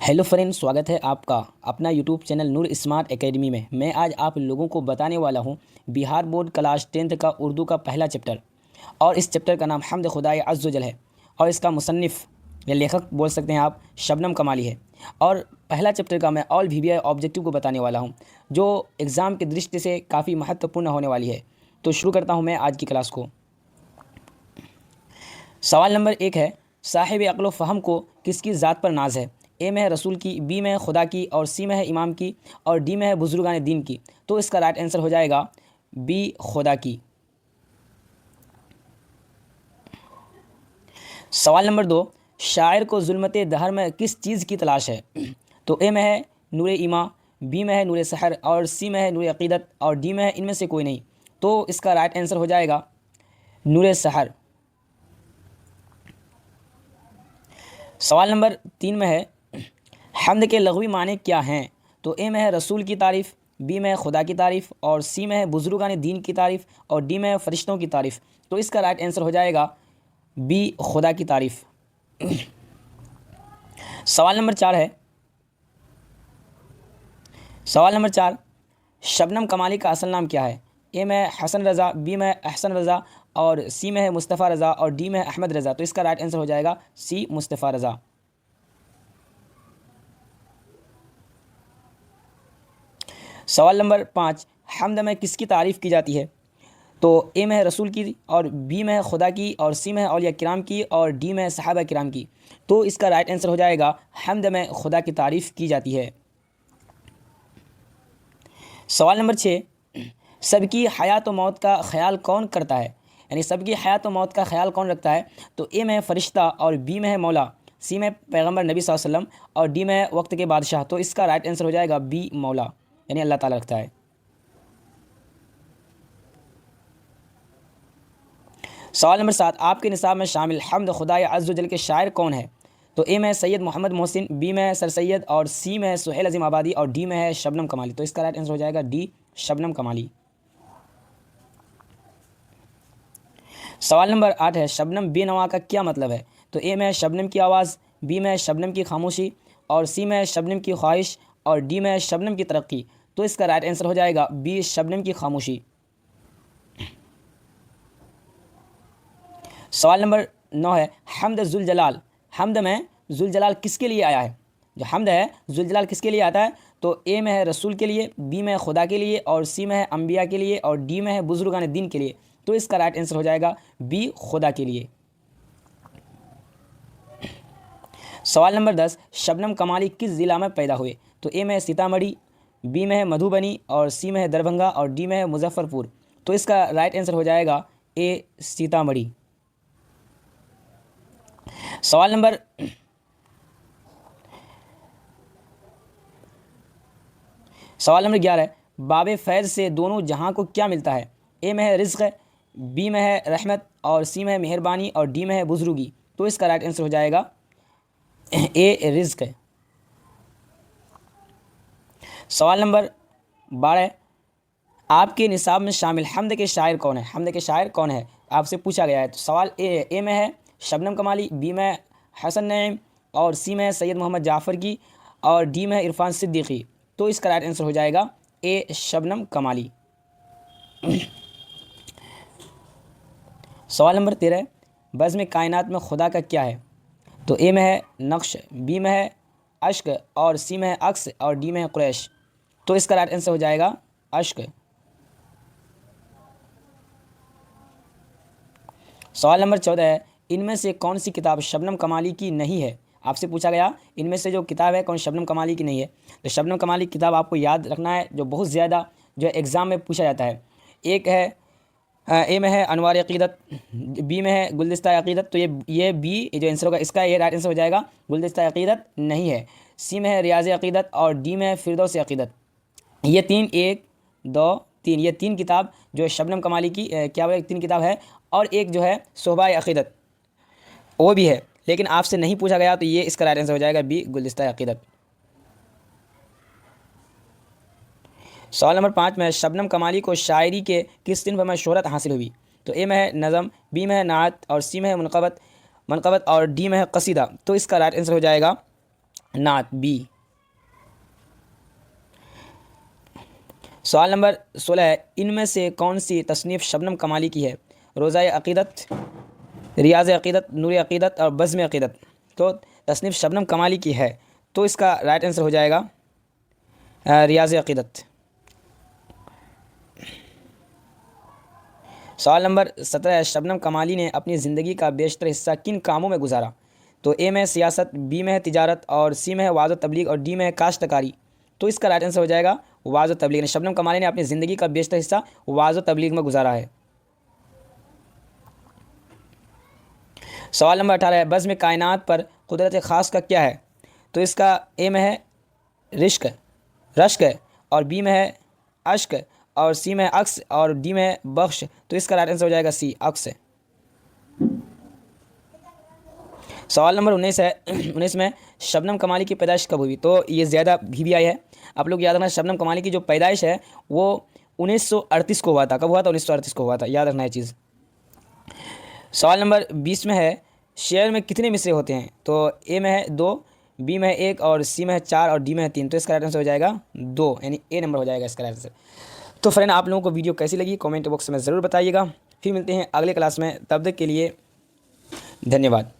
Hello friend, स्वागत है आपका अपना यूट्यूब चैनल नूर स्मार्ट एकेडमी में। मैं आज आप लोगों को बताने वाला हूं बिहार बोर्ड क्लास 10th का उर्दू का पहला चैप्टर। और इस चैप्टर का नाम हम्द खुदाए अज़्ज़ वजल है और इसका मुसन्निफ़ या लेखक बोल सकते हैं आप शबनम कमाली है। और पहला चैप्टर का मैं ऑल वीवीआई ऑब्जेक्टिव को बताने वाला हूँ जो एग्ज़ाम की दृष्टि से काफ़ी महत्वपूर्ण होने वाली है। तो शुरू करता हूँ मैं आज की क्लास को। सवाल नंबर 1 है, साहिब अक्ल व फ़हम को किसकी ज़ात पर नाज है? ए में है रसूल की, बी में है खुदा की, और सी में है इमाम की, और डी में है बुजुर्गान दीन की। तो इसका राइट आंसर हो जाएगा बी, खुदा की। सवाल नंबर 2, शायर को ज़ुल्मत दहर में किस चीज़ की तलाश है? तो ए में है नूर ईमा, बी में है नूर सहर, और सी में है नूर अक़ीदत, और डी में है इनमें से कोई नहीं। तो इसका राइट आंसर हो जाएगा नूर सहर। सवाल नंबर 3 में है, हम्द के लग़वी माने क्या हैं? तो ए में है रसूल की तारीफ़, बी में है खुदा की तारीफ़, और सी में है बुजुर्गान दीन की तारीफ़, और डी में है फ़रिश्तों की तारीफ़। तो इसका राइट आंसर हो जाएगा बी, खुदा की तारीफ़। सवाल नंबर 4 है, सवाल नंबर 4, शबनम कमाली का असल नाम क्या है? ए में है हसन रज़ा, बी में है अहसन रज़ा, और सी में है मुस्तफ़ा रज़ा, और डी में है अहमद रज़ा। तो इसका राइट आंसर हो जाएगा सी, मुस्तफ़ा रज़ा। सवाल नंबर 5, हम्द में किसकी तारीफ़ की जाती है? तो ए में है रसूल की, और बी में है खुदा की, और सी में है औलिया किराम की, और डी में है सहाबा किराम की। तो इसका राइट आंसर हो जाएगा हम्द में खुदा की तारीफ़ की जाती है। सवाल नंबर 6, सबकी हयात व मौत का ख्याल कौन करता है? यानी सबकी हयात व मौत का ख्याल कौन रखता है? तो ए में है फ़रिश्ता, और बी में है मौला, सी में पैगम्बर नबी सल्लल्लाहु अलैहि वसल्लम, और डी में है वक्त के बादशाह। तो इसका राइट आंसर हो जाएगा बी, मौला, यानी अल्लाह ताला रखता है। सवाल नंबर 7, आपके निसाब में शामिल हम्द खुदाए अज़्ज़ वजल के शायर कौन है? तो ए में है सैयद मोहम्मद मोहसिन, बी में है सर सैयद, और सी में है सुहेल अज़ीम आबादी, और डी में है शबनम कमाली। तो इसका राइट आंसर हो जाएगा डी, शबनम कमाली। सवाल नंबर 8 है, शबनम बेनवा का क्या मतलब है? तो ए में है शबनम की आवाज़, बी में है शबनम की खामोशी, और सी में है शबनम की ख्वाहिश, और डी में है शबनम की तरक्की। तो इसका राइट आंसर हो जाएगा बी, शबनम की खामोशी। सवाल नंबर 9 है, हम्द जुल जलाल, हम्द में जुल जलाल किसके लिए आया है? जो हम्द है जुल जलाल किसके लिए आता है? तो ए में है रसूल के लिए, बी में है खुदा के लिए, और सी में है अम्बिया के लिए, और डी में है बुजुर्गान दीन के लिए। तो इसका राइट आंसर हो जाएगा बी, खुदा के लिए। सवाल नंबर 10, शबनम कमाली किस ज़िला में पैदा हुए? तो ए में है सीतामढ़ी, बी में है मधुबनी, और सी में है दरभंगा, और डी में है मुजफ्फरपुर। तो इसका राइट आंसर हो जाएगा ए, सीतामढ़ी। सवाल नंबर सवाल नंबर 11, बाब फैज़ से दोनों जहां को क्या मिलता है? ए में है रिज़्क़, बी में है रहमत, और सी में है मेहरबानी, और डी में है बुजुर्गी। तो इसका राइट आंसर हो जाएगा ए, रिज़्क़। सवाल नंबर 12, आपके निसाब में शामिल हम्द के शायर कौन है? हम्द के शायर कौन है आपसे पूछा गया है। तो सवाल ए में है शबनम कमाली, बी में है हसन नईम, और सी में है सैयद मोहम्मद जाफ़र की, और डी में है इरफान सिद्दीकी। तो इसका राइट आंसर हो जाएगा ए, शबनम कमाली। सवाल नंबर 13, बज़्म कायनात में खुदा का क्या है? तो ए में है नक्श, बी में है अश्क, और सी में है अक्स, और डी में है कुरैश। तो इसका राइट आंसर हो जाएगा अश्क। सवाल नंबर 14 है, इनमें से कौन सी किताब शबनम कमाली की नहीं है? आपसे पूछा गया इनमें से जो किताब है कौन शबनम कमाली की नहीं है। तो शबनम कमाली की किताब आपको याद रखना है जो बहुत ज़्यादा जो एग्ज़ाम में पूछा जाता है। एक है ए में है अनवार अक़ीदत, बी में है गुलदस्ता अक़ीदत। तो ये बी जो आंसर होगा इसका, ये राइट आंसर हो जाएगा गुलदस्ता अक़ीदत नहीं है। सी में है रियाज़ अक़ीदत, और डी में है फ़िरदौस अक़ीदत। ये तीन, 1 2 3, ये 3 किताब जो शबनम कमाली की क्या बोले 3 किताब है। और एक जो है सोहबाए अक़ीदत वो भी है, लेकिन आपसे नहीं पूछा गया तो ये इसका राइट आंसर हो जाएगा बी, गुलदस्ता अक़ीदत। सवाल नंबर 5 में, शबनम कमाली को शायरी के किस सिन्फ़ में शोहरत हासिल हुई? तो ए में है नज़म, बी में है नात, और सी में है मनक़बत, और डी में है कसीदा। तो इसका राइट आंसर हो जाएगा नात, बी। सवाल नंबर 16 है, इनमें से कौन सी तसनीफ़ शबनम कमाली की है? रोज़ाए अक़ीदत, रियाज़ अक़ीदत, नूर अक़ीदत और बज़्म अक़ीदत। तो तसनीफ़ शबनम कमाली की है, तो इसका राइट आंसर हो जाएगा रियाज़ अक़ीदत। सवाल नंबर 17 है, शबनम कमाली ने अपनी ज़िंदगी का बेशतर हिस्सा किन कामों में गुजारा? तो ए में सियासत, बी में है तिजारत और सी में है वाज़ व तबलीग और डी में है काश्तकारी। तो इसका राइट आंसर हो जाएगा वाज़ व तबलीग। शबनम कमाली ने अपनी ज़िंदगी का बेशतर हिस्सा वाज़ व तबलीग में गुजारा है। सवाल नंबर 18 है, बज़्म कायनात पर कुदरत ख़ास का क्या है? तो इसका ए में है रश्क और बी में है अश्क और सी में है अक्स और डी में है बख्श। तो इसका राइट आंसर हो जाएगा सी, अक्स। सवाल नंबर 19 है, 19 में शबनम कमाली की पैदाइश कब हुई? तो ये ज़्यादा भी आई है, आप लोग याद रखना। शबनम कमाली की जो पैदाइश है वो 1938 को हुआ था। कब हुआ था? 1938 को हुआ था, याद रखना है चीज़। सवाल नंबर 20 में है, शेयर में कितने मिसरे होते हैं? तो ए में है 2, बी में है 1 और सी में है 4 और डी में है 3। तो इसका राइट आंसर हो जाएगा 2, यानी ए नंबर हो जाएगा इसका राइट आंसर। तो फ्रेंड, आप लोगों को वीडियो कैसी लगी कमेंट बॉक्स में ज़रूर बताइएगा। फिर मिलते हैं अगले क्लास में, तब तक के लिए धन्यवाद।